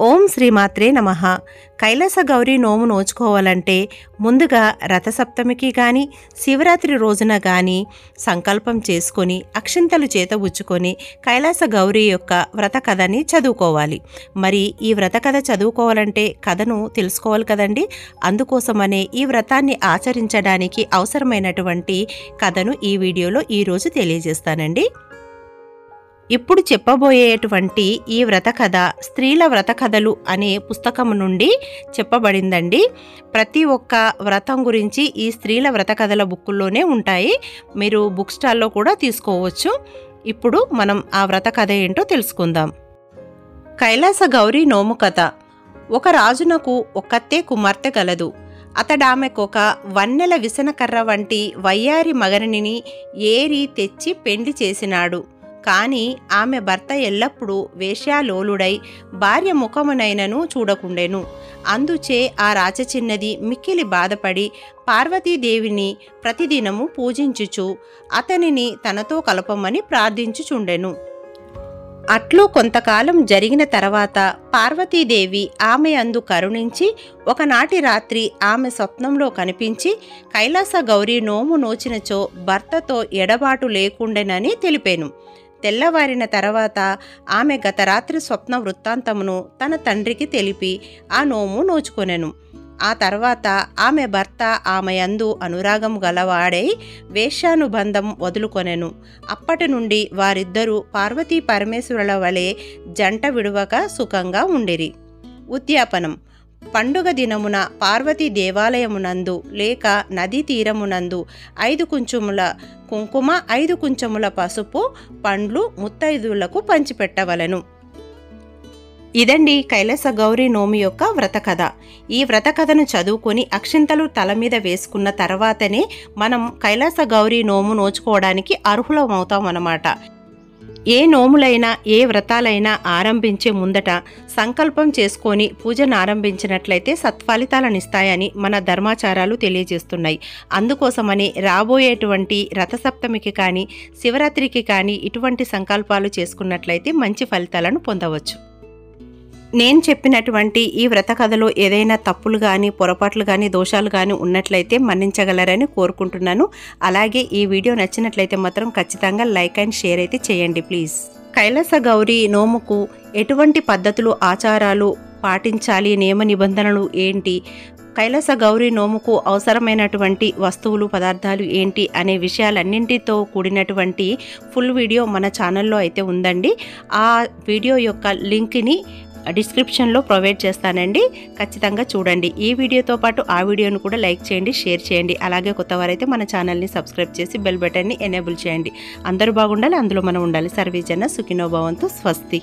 ఓం శ్రీమాత్రే నమః. కైలాస గౌరీ నోము నోచుకోవాలంటే ముందుగా రథసప్తమికి కానీ శివరాత్రి రోజున కానీ సంకల్పం చేసుకొని అక్షింతలు చేతబుచ్చుకొని కైలాస గౌరీ యొక్క వ్రత కథని చదువుకోవాలి. మరి ఈ వ్రత కథ చదువుకోవాలంటే కథను తెలుసుకోవాలి కదండి. అందుకోసమనే ఈ వ్రతాన్ని ఆచరించడానికి అవసరమైనటువంటి కథను ఈ వీడియోలో ఈరోజు తెలియజేస్తానండి. ఇప్పుడు చెప్పబోయేటువంటి ఈ వ్రత కథ స్త్రీల వ్రత కథలు అనే పుస్తకం నుండి చెప్పబడిందండి. ప్రతి ఒక్క వ్రతం గురించి ఈ స్త్రీల వ్రత కథల బుక్కుల్లోనే ఉంటాయి. మీరు బుక్ స్టాల్లో కూడా తీసుకోవచ్చు. ఇప్పుడు మనం ఆ వ్రత కథ ఏంటో తెలుసుకుందాం. కైలాస గౌరీ నోము కథ. ఒక రాజునకు ఒక్కతే కుమార్తె గలదు. అతడామెకొక వన్నెల విసనకర్ర వంటి వయ్యారి మగనిని ఏరి తెచ్చి పెండ్లి చేసినాడు. కానీ ఆమె భర్త ఎల్లప్పుడూ వేశ్యాలోలుడై భార్య ముఖమునైనను చూడకుండెను. అందుచే ఆ రాచచిన్నది మిక్కిలి బాధపడి పార్వతీదేవిని ప్రతిదినము పూజించుచు అతనిని తనతో కలపమని ప్రార్థించుచుండెను. అట్లు కొంతకాలం జరిగిన తర్వాత పార్వతీదేవి ఆమె అందు కరుణించి ఒకనాటి రాత్రి ఆమె స్వప్నంలో కనిపించి కైలాస గౌరీ నోము నోచినచో భర్తతో ఎడబాటు లేకుండెనని తెలిపెను. తెల్లవారిన తర్వాత ఆమె గత రాత్రి స్వప్న వృత్తాంతమును తన తండ్రికి తెలిపి ఆ నోము నోచుకొనెను. ఆ తర్వాత ఆమె భర్త ఆమె యందు అనురాగం గలవాడై వేశ్యానుబంధం వదులుకొనెను. అప్పటి నుండి వారిద్దరూ పార్వతీ పరమేశ్వరుల వలె జంట విడువక సుఖంగా ఉండిరి. ఉద్యాపనం. పండుగ దినమున పార్వతీ దేవాలయమునందు లేక నదీ తీరమునందు 5 కుంచుముల కుంకుమ 5 కుంచముల పసుపు పండ్లు ముత్తైదువులకు పంచిపెట్టవలెను. ఇదండి కైలాస గౌరీ నోమి యొక్క వ్రత కథ. ఈ వ్రత కథను చదువుకొని అక్షింతలు తల మీద వేసుకున్న తర్వాతనే మనం కైలాస గౌరీ నోము నోచుకోవడానికి అర్హులమవుతాం అన్నమాట. ఏ నోములైనా ఏ వ్రతాలైనా ఆరంభించే ముందట సంకల్పం చేసుకొని పూజను ఆరంభించినట్లయితే సత్ఫలితాలను ఇస్తాయని మన ధర్మాచారాలు తెలియజేస్తున్నాయి. అందుకోసమని రాబోయేటువంటి రథసప్తమికి కానీ శివరాత్రికి కానీ ఇటువంటి సంకల్పాలు చేసుకున్నట్లయితే మంచి ఫలితాలను పొందవచ్చు. నేను చెప్పినటువంటి ఈ వ్రత కథలో ఏదైనా తప్పులు కానీ పొరపాట్లు కానీ దోషాలు కానీ ఉన్నట్లయితే మన్నించగలరని కోరుకుంటున్నాను. అలాగే ఈ వీడియో నచ్చినట్లయితే మాత్రం ఖచ్చితంగా లైక్ అండ్ షేర్ అయితే చేయండి ప్లీజ్. కైలాస గౌరీ నోముకు ఎటువంటి పద్ధతులు ఆచారాలు పాటించాలి, నియమ నిబంధనలు ఏంటి, కైలాస గౌరీ నోముకు అవసరమైనటువంటి వస్తువులు పదార్థాలు ఏంటి అనే విషయాలన్నింటితో కూడినటువంటి ఫుల్ వీడియో మన ఛానల్లో అయితే ఉందండి. ఆ వీడియో యొక్క లింక్ని డిస్క్రిప్షన్లో ప్రొవైడ్ చేస్తానండి. ఖచ్చితంగా చూడండి. ఈ వీడియోతో పాటు ఆ వీడియోను కూడా లైక్ చేయండి, షేర్ చేయండి. అలాగే కొత్తవారైతే మన ఛానల్ని సబ్స్క్రైబ్ చేసి బెల్ బటన్ని ఎనేబుల్ చేయండి. అందరూ బాగుండాలి, అందులో మనం ఉండాలి. సర్వేజన సుఖినో భవంతు. స్వస్తి.